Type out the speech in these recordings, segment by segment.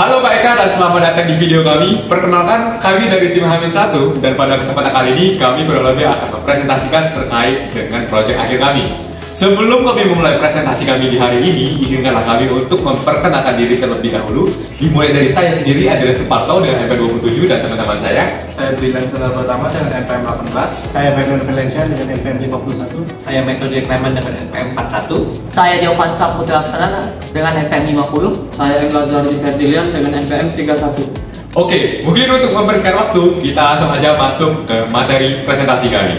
Halo Pak Eka dan selamat datang di video kami. Perkenalkan, kami dari tim Hamid 1 dan pada kesempatan kali ini kami kurang lebih akan mempresentasikan terkait dengan proyek akhir kami. Sebelum kami memulai presentasi kami di hari ini, izinkanlah kami untuk memperkenalkan diri terlebih dahulu. Dimulai dari saya sendiri, Adrian Suparto dengan NPM 27 dan teman-teman saya. Saya Brilliant Sundar Pratama dengan NPM 18. Saya Februari Valencia dengan NPM 51. Saya Metode Clement dengan NPM 41. Saya Jovan Saputra Laksana dengan NPM 50. Saya Emla Zahri Ferdilian dengan NPM 31. Oke, mungkin untuk mempersingkat waktu, kita langsung aja masuk ke materi presentasi kami.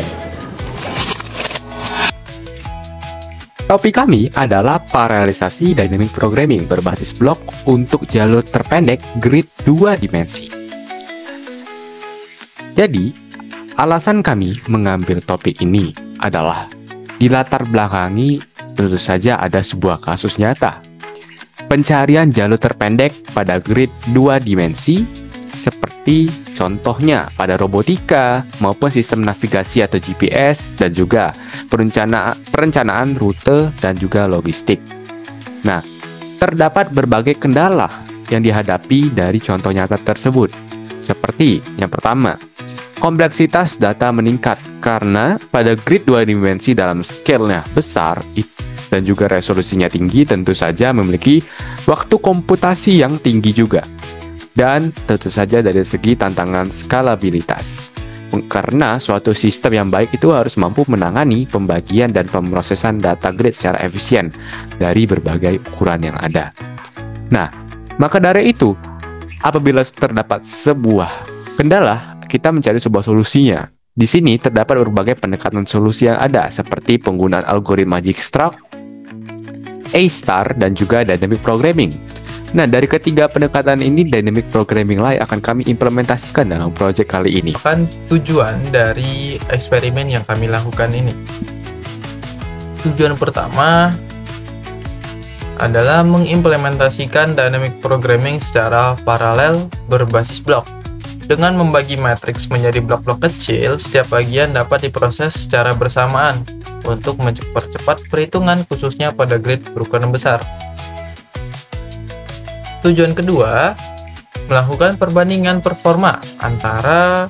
Topik kami adalah paralelisasi dynamic programming berbasis blok untuk jalur terpendek grid 2 dimensi. Jadi, alasan kami mengambil topik ini adalah dilatar belakangi tentu saja ada sebuah kasus nyata. Pencarian jalur terpendek pada grid 2 dimensi seperti contohnya pada robotika maupun sistem navigasi atau GPS dan juga perencanaan rute dan juga logistik. Nah, terdapat berbagai kendala yang dihadapi dari contoh nyata tersebut. Seperti yang pertama, kompleksitas data meningkat karena pada grid 2 dimensi dalam scale-nya besar dan juga resolusinya tinggi tentu saja memiliki waktu komputasi yang tinggi juga. Dan tentu saja dari segi tantangan skalabilitas. Karena suatu sistem yang baik itu harus mampu menangani pembagian dan pemrosesan data grid secara efisien dari berbagai ukuran yang ada. Nah, maka dari itu, apabila terdapat sebuah kendala, kita mencari sebuah solusinya. Di sini terdapat berbagai pendekatan solusi yang ada, seperti penggunaan algoritma Dijkstraw, A-star, dan juga dynamic programming. Nah, dari ketiga pendekatan ini, dynamic programming lah yang akan kami implementasikan dalam proyek kali ini. Kan tujuan dari eksperimen yang kami lakukan ini. Tujuan pertama adalah mengimplementasikan dynamic programming secara paralel berbasis blok. Dengan membagi matriks menjadi blok-blok kecil, setiap bagian dapat diproses secara bersamaan untuk mempercepat perhitungan khususnya pada grid berukuran besar. Tujuan kedua, melakukan perbandingan performa antara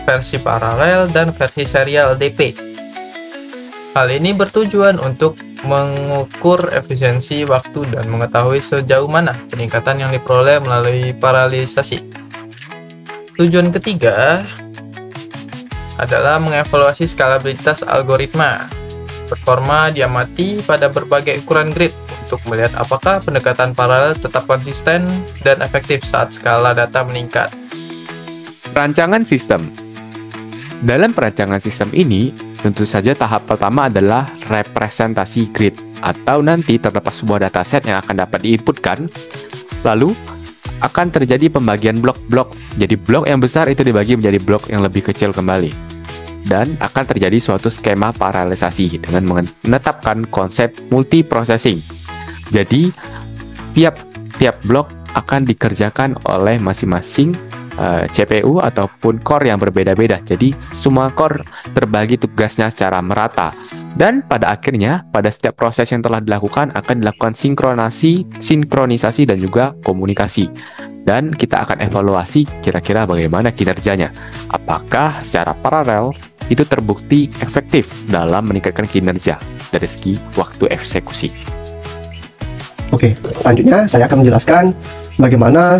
versi paralel dan versi serial DP. Hal ini bertujuan untuk mengukur efisiensi waktu dan mengetahui sejauh mana peningkatan yang diperoleh melalui paralelisasi. Tujuan ketiga adalah mengevaluasi skalabilitas algoritma. Performa diamati pada berbagai ukuran grid untuk melihat apakah pendekatan paralel tetap konsisten dan efektif saat skala data meningkat. Perancangan sistem. Dalam perancangan sistem ini, tentu saja tahap pertama adalah representasi grid, atau nanti terdapat sebuah dataset yang akan dapat diinputkan, lalu akan terjadi pembagian blok-blok. Jadi blok yang besar itu dibagi menjadi blok yang lebih kecil kembali. Dan akan terjadi suatu skema paralelisasi dengan menetapkan konsep multiprocessing. Jadi, tiap blok akan dikerjakan oleh masing-masing CPU ataupun core yang berbeda-beda. Jadi, semua core terbagi tugasnya secara merata. Dan pada akhirnya, pada setiap proses yang telah dilakukan akan dilakukan sinkronisasi dan juga komunikasi. Dan kita akan evaluasi kira-kira bagaimana kinerjanya. Apakah secara paralel itu terbukti efektif dalam meningkatkan kinerja dari segi waktu eksekusi. Oke, selanjutnya saya akan menjelaskan bagaimana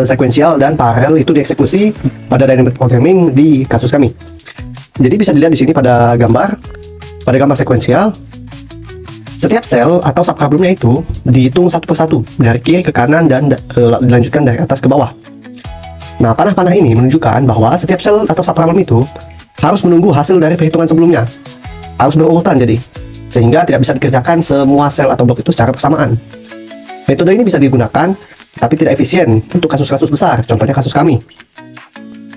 sekuensial dan paralel itu dieksekusi pada dynamic programming di kasus kami. Jadi bisa dilihat di sini pada gambar sekuensial, setiap sel atau subproblemnya itu dihitung satu persatu dari kiri ke kanan dan dilanjutkan dari atas ke bawah. Nah, panah-panah ini menunjukkan bahwa setiap sel atau subproblem itu harus menunggu hasil dari perhitungan sebelumnya, harus berurutan jadi, sehingga tidak bisa dikerjakan semua sel atau blok itu secara bersamaan. Metode ini bisa digunakan, tapi tidak efisien untuk kasus-kasus besar, contohnya kasus kami,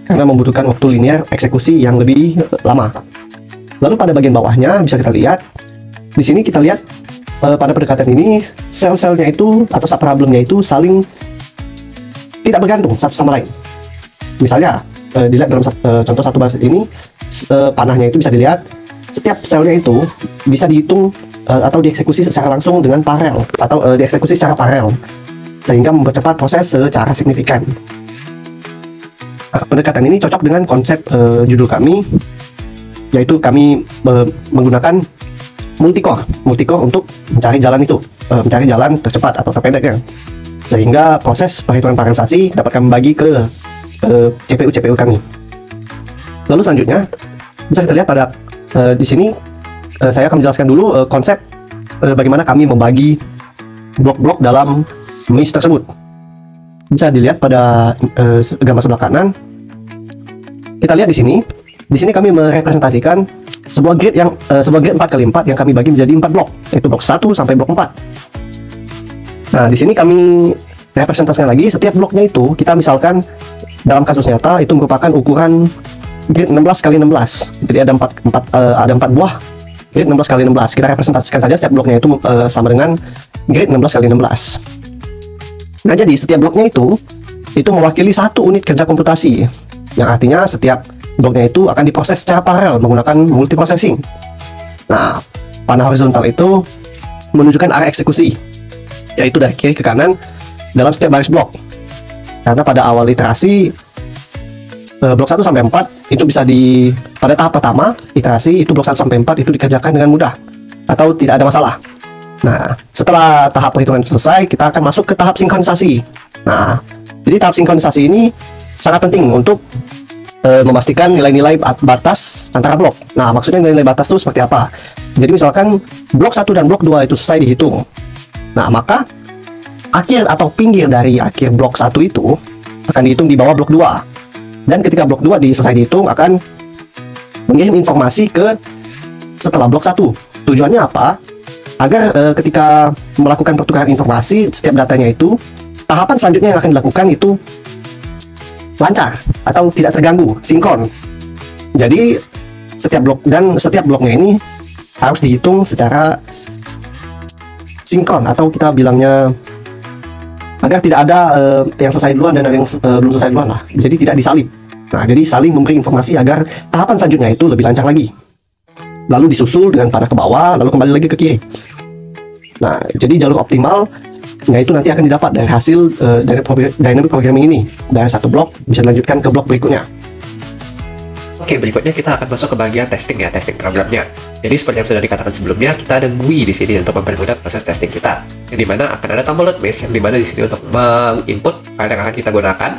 karena membutuhkan waktu linear eksekusi yang lebih lama. Lalu pada bagian bawahnya bisa kita lihat, di sini kita lihat pada pendekatan ini, sel-selnya itu atau subproblemnya itu saling tidak bergantung satu sama lain. Misalnya, dilihat dalam contoh satu baris ini, panahnya itu bisa dilihat setiap selnya itu bisa dihitung atau dieksekusi secara langsung dengan paralel atau dieksekusi secara paralel. sehingga mempercepat proses secara signifikan. Nah, pendekatan ini cocok dengan konsep judul kami, yaitu kami menggunakan multicore untuk mencari jalan itu, mencari jalan tercepat atau terpendek ya. Sehingga proses perhitungan parallelisasi dapat kami bagi ke CPU kami. Lalu selanjutnya bisa kita lihat pada di sini saya akan menjelaskan dulu konsep bagaimana kami membagi blok-blok dalam mesh tersebut. Bisa dilihat pada gambar sebelah kanan. Kita lihat di sini. Di sini kami merepresentasikan sebuah grid 4x4 yang kami bagi menjadi 4 blok, yaitu blok 1 sampai blok 4. Nah, di sini kami representasikan lagi setiap bloknya itu, kita misalkan dalam kasus nyata itu merupakan ukuran grid 16x16. Jadi ada 4 buah grid 16x16. Kita representasikan saja setiap bloknya itu sama dengan grid 16x16. Nah, jadi setiap bloknya itu mewakili satu unit kerja komputasi, yang artinya setiap bloknya itu akan diproses secara paralel menggunakan multiprocessing. Nah, panah horizontal itu menunjukkan arah eksekusi, yaitu dari kiri ke kanan dalam setiap baris blok. Karena pada awal iterasi blok 1 sampai 4 itu bisa pada tahap pertama iterasi itu blok 1 sampai 4 itu dikerjakan dengan mudah atau tidak ada masalah. Nah, setelah tahap perhitungan selesai, kita akan masuk ke tahap sinkronisasi. Nah, jadi tahap sinkronisasi ini sangat penting untuk memastikan nilai-nilai batas antara blok. Nah, maksudnya nilai batas itu seperti apa? Jadi misalkan blok 1 dan blok 2 itu selesai dihitung. Nah, maka akhir atau pinggir dari akhir blok 1 itu akan dihitung di bawah blok 2. Dan ketika blok 2 selesai dihitung akan mengirim informasi ke setelah blok 1. Tujuannya apa? Agar ketika melakukan pertukaran informasi setiap datanya itu, tahapan selanjutnya yang akan dilakukan itu lancar atau tidak terganggu, sinkron. Jadi setiap bloknya ini harus dihitung secara sinkron, atau kita bilangnya agar tidak ada yang selesai duluan dan ada yang belum selesai duluan lah. Jadi tidak disalib. Nah, jadi saling memberi informasi agar tahapan selanjutnya itu lebih lancar lagi. Lalu disusul dengan panah ke bawah, lalu kembali lagi ke kiri. Nah, jadi jalur optimal itu nanti akan didapat dari hasil dari dynamic programming ini. Dari satu blok bisa dilanjutkan ke blok berikutnya. Oke, berikutnya kita akan masuk ke bagian testing ya, testing programnya. Jadi seperti yang sudah dikatakan sebelumnya, kita ada GUI di sini untuk mempermudah proses testing kita. Yang dimana akan ada tombol load mesh, yang dimana di sini untuk menginput file yang akan kita gunakan.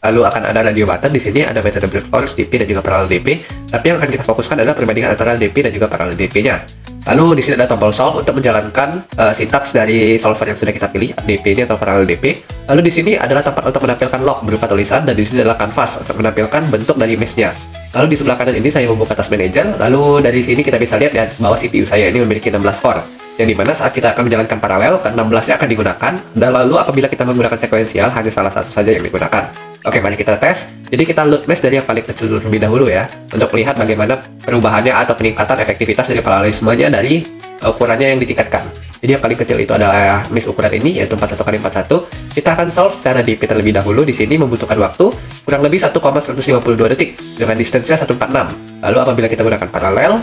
Lalu akan ada radio button di sini, ada metode brute force, DP dan juga parallel DP. Tapi yang akan kita fokuskan adalah perbandingan antara DP dan juga parallel DP-nya. Lalu di sini ada tombol solve untuk menjalankan sintaks dari solver yang sudah kita pilih, DP ini atau parallel DP. Lalu di sini adalah tempat untuk menampilkan log berupa tulisan, dan di sini adalah canvas untuk menampilkan bentuk dari mesh-nya. Lalu di sebelah kanan ini saya membuka task manager. Lalu dari sini kita bisa lihat di bawah CPU saya ini memiliki 16 core. Yang dimana saat kita akan menjalankan paralel, ke-16-nya akan digunakan. Dan lalu apabila kita menggunakan sekuensial, hanya salah satu saja yang digunakan. Oke, mari kita tes. Jadi kita load mesh dari yang paling kecil terlebih dahulu ya, untuk melihat bagaimana perubahannya atau peningkatan efektivitas dari paralelismenya dari ukurannya yang ditingkatkan. Jadi yang paling kecil itu adalah mesh ukuran ini, yaitu 41x41. Kita akan solve secara DP terlebih dahulu. Di sini membutuhkan waktu kurang lebih 1,152 detik dengan distance-nya 146. Lalu apabila kita gunakan paralel,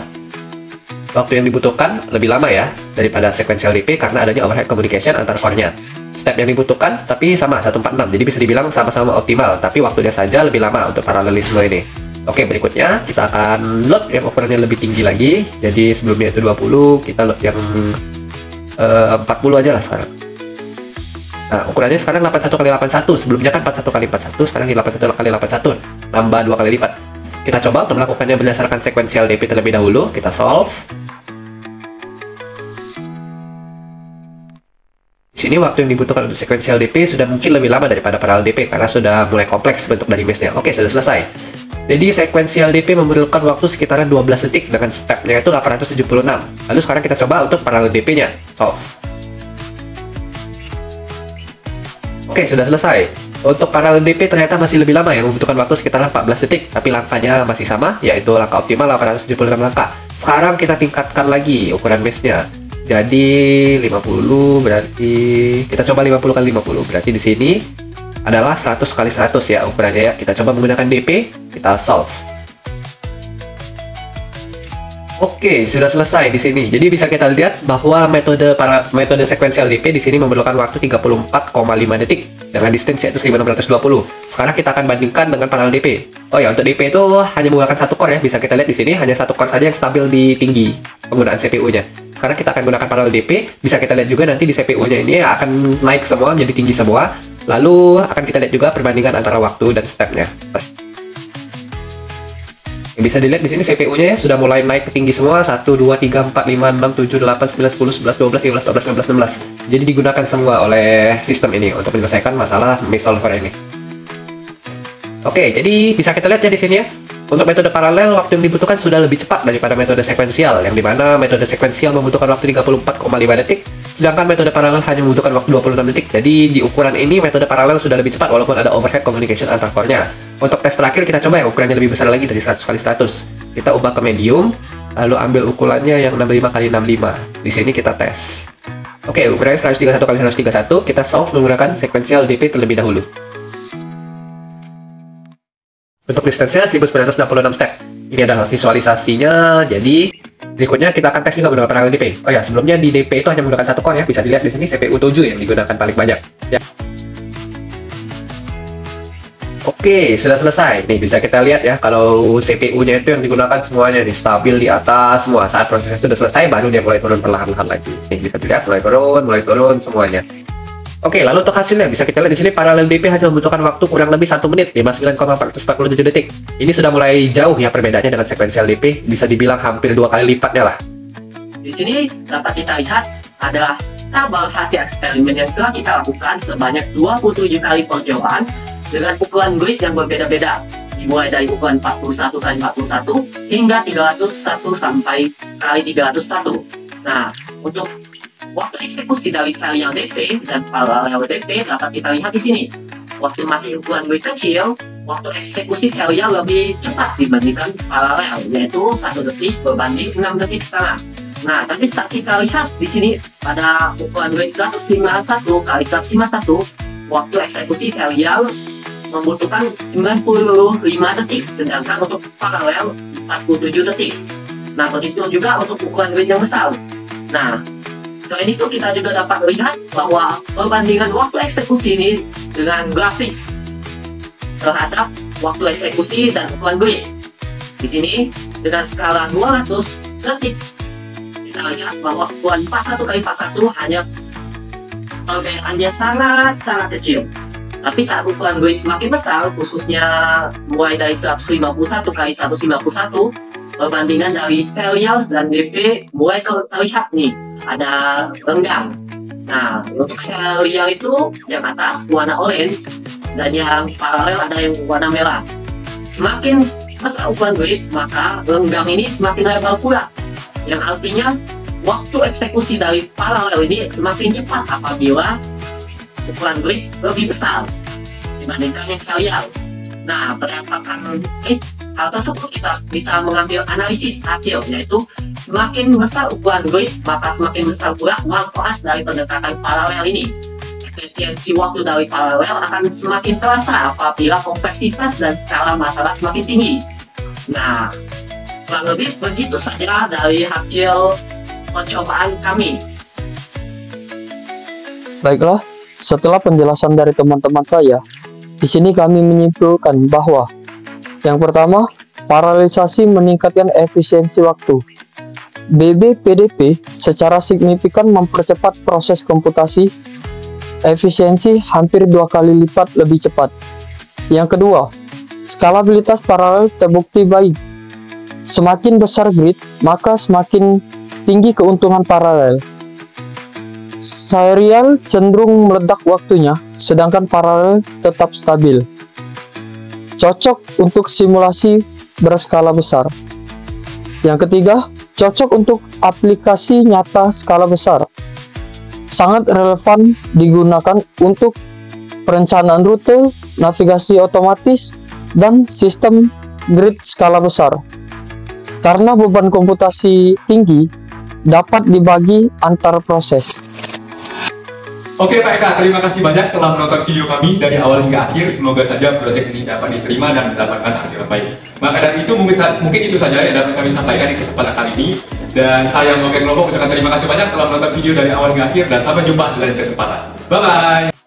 waktu yang dibutuhkan lebih lama ya daripada sequential DP karena adanya overhead communication antar core-nya. Step yang dibutuhkan tapi sama 146, jadi bisa dibilang sama-sama optimal, tapi waktunya saja lebih lama untuk paralelisme ini. Oke, berikutnya kita akan load yang ukurannya lebih tinggi lagi. Jadi sebelumnya itu 20, kita load yang 40 aja lah sekarang. Nah, ukurannya sekarang 81x81, sebelumnya kan 41x41, sekarang di 81x81, nambah 2 kali lipat. Kita coba untuk melakukannya berdasarkan sequential DP terlebih dahulu, kita solve. Di sini waktu yang dibutuhkan untuk sequential DP sudah mungkin lebih lama daripada parallel DP karena sudah mulai kompleks bentuk dari mesh-nya. Oke, sudah selesai. Jadi sequential DP memerlukan waktu sekitaran 12 detik dengan step-nya itu 876. Lalu sekarang kita coba untuk parallel DP-nya. Solve. Oke, sudah selesai. Untuk parallel DP ternyata masih lebih lama ya, membutuhkan waktu sekitar 14 detik, tapi langkahnya masih sama, yaitu langkah optimal 876 langkah. Sekarang kita tingkatkan lagi ukuran mesh-nya. Jadi 50 berarti kita coba 50x50, berarti di sini adalah 100x100 ya ukurannya ya. Kita coba menggunakan DP, kita solve. Oke, sudah selesai di sini. Jadi bisa kita lihat bahwa metode sekuensial DP di sini memerlukan waktu 34,5 detik dengan distance yaitu 1620. Sekarang kita akan bandingkan dengan paralel DP. Oh ya, untuk DP itu hanya menggunakan satu core ya. Bisa kita lihat di sini hanya satu core saja yang stabil di tinggi penggunaan CPU-nya. Sekarang kita akan gunakan paralel DP. Bisa kita lihat juga nanti di CPU-nya ini akan naik semua menjadi tinggi semua. Lalu akan kita lihat juga perbandingan antara waktu dan step-nya. Bisa dilihat di sini CPU-nya ya sudah mulai naik ke tinggi semua 1 2 3 4 5 6 7 8 9 10 11 12 13 14 15 16. Jadi digunakan semua oleh sistem ini untuk menyelesaikan masalah mesh solver ini. Oke, jadi bisa kita lihat ya di sini ya. Untuk metode paralel waktu yang dibutuhkan sudah lebih cepat daripada metode sekuensial, yang dimana metode sekuensial membutuhkan waktu 34,5 detik, sedangkan metode paralel hanya membutuhkan waktu 26 detik. Jadi di ukuran ini metode paralel sudah lebih cepat walaupun ada overhead communication antar core-nya. Untuk tes terakhir kita coba yang ukurannya lebih besar lagi dari 100 kali 100. Kita ubah ke medium, lalu ambil ukurannya yang 65 kali 65. Di sini kita tes. Oke, ukurannya 131 kali 131. Kita solve menggunakan sekuensial DP terlebih dahulu. Untuk distance-nya 1966 step. Ini adalah visualisasinya. Jadi berikutnya kita akan tes juga menggunakan paralel DP. Oh ya, sebelumnya di DP itu hanya menggunakan satu core ya. Bisa dilihat di sini CPU 7 yang digunakan paling banyak. Ya. Oke, sudah selesai. Nih bisa kita lihat ya, kalau CPU-nya itu yang digunakan semuanya nih stabil di atas semua. Saat prosesnya sudah selesai, baru dia mulai turun perlahan-lahan lagi. Nih bisa dilihat mulai turun semuanya. Oke, lalu untuk hasilnya bisa kita lihat di sini paralel DP hanya membutuhkan waktu kurang lebih 1 menit 59,447 detik. Ini sudah mulai jauh ya perbedaannya dengan sekuensial DP, bisa dibilang hampir 2 kali lipatnya lah. Di sini dapat kita lihat adalah tabel hasil eksperimen yang telah kita lakukan sebanyak 27 kali percobaan dengan ukuran grid yang berbeda-beda, dimulai dari ukuran 41 kali 41 hingga 301 sampai kali 301. Nah, untuk waktu eksekusi dari serial DP dan paralel DP dapat kita lihat di sini. Waktu masih ukuran grid kecil, waktu eksekusi serial lebih cepat dibandingkan paralel, yaitu 1 detik berbanding 6 detik setengah. Nah, tapi saat kita lihat di sini pada ukuran grid 151 kali 151, waktu eksekusi serial membutuhkan 95 detik, sedangkan untuk paralel 47 detik. Nah, begitu juga untuk ukuran grid yang besar. Nah, selain itu kita juga dapat melihat bahwa perbandingan waktu eksekusi ini dengan grafik terhadap waktu eksekusi dan ukuran grid. Di sini dengan skala 200 detik kita lihat bahwa ukuran 41 kali 41 hanya perbedaannya sangat kecil. Tapi saat ukuran grid semakin besar, khususnya mulai dari 151 kali 151, perbandingan dari serial dan DP mulai terlihat nih, ada renggang. Nah, untuk serial itu yang atas warna orange, dan yang paralel ada yang warna merah. Semakin besar ukuran grid, maka renggang ini semakin lebar pula, yang artinya waktu eksekusi dari paralel ini semakin cepat apabila ukuran grid lebih besar dibandingkan yang serial. Nah, berdasarkan hal tersebut kita bisa mengambil analisis hasil, yaitu semakin besar ukuran grid maka semakin besar pula manfaat dari pendekatan paralel ini. Efisiensi waktu dari paralel akan semakin terasa apabila kompleksitas dan skala masalah semakin tinggi. Nah, kurang lebih begitu saja dari hasil percobaan kami. Baiklah, setelah penjelasan dari teman-teman saya, di sini kami menyimpulkan bahwa yang pertama, paralelisasi meningkatkan efisiensi waktu. DB/PDP secara signifikan mempercepat proses komputasi, efisiensi hampir 2 kali lipat lebih cepat. Yang kedua, skalabilitas paralel terbukti baik. Semakin besar grid, maka semakin tinggi keuntungan paralel. Serial cenderung meledak waktunya, sedangkan paralel tetap stabil. Cocok untuk simulasi berskala besar. Yang ketiga, cocok untuk aplikasi nyata skala besar. Sangat relevan digunakan untuk perencanaan rute, navigasi otomatis, dan sistem grid skala besar. Karena beban komputasi tinggi, dapat dibagi antar proses. Oke Pak Eka, terima kasih banyak telah menonton video kami dari awal hingga akhir. Semoga saja proyek ini dapat diterima dan mendapatkan hasil yang baik. Maka dari itu mungkin itu saja yang dapat kami sampaikan di kesempatan kali ini. Dan saya Mogen Kelompok ucapkan terima kasih banyak telah menonton video dari awal hingga akhir dan sampai jumpa di lain kesempatan. Bye bye.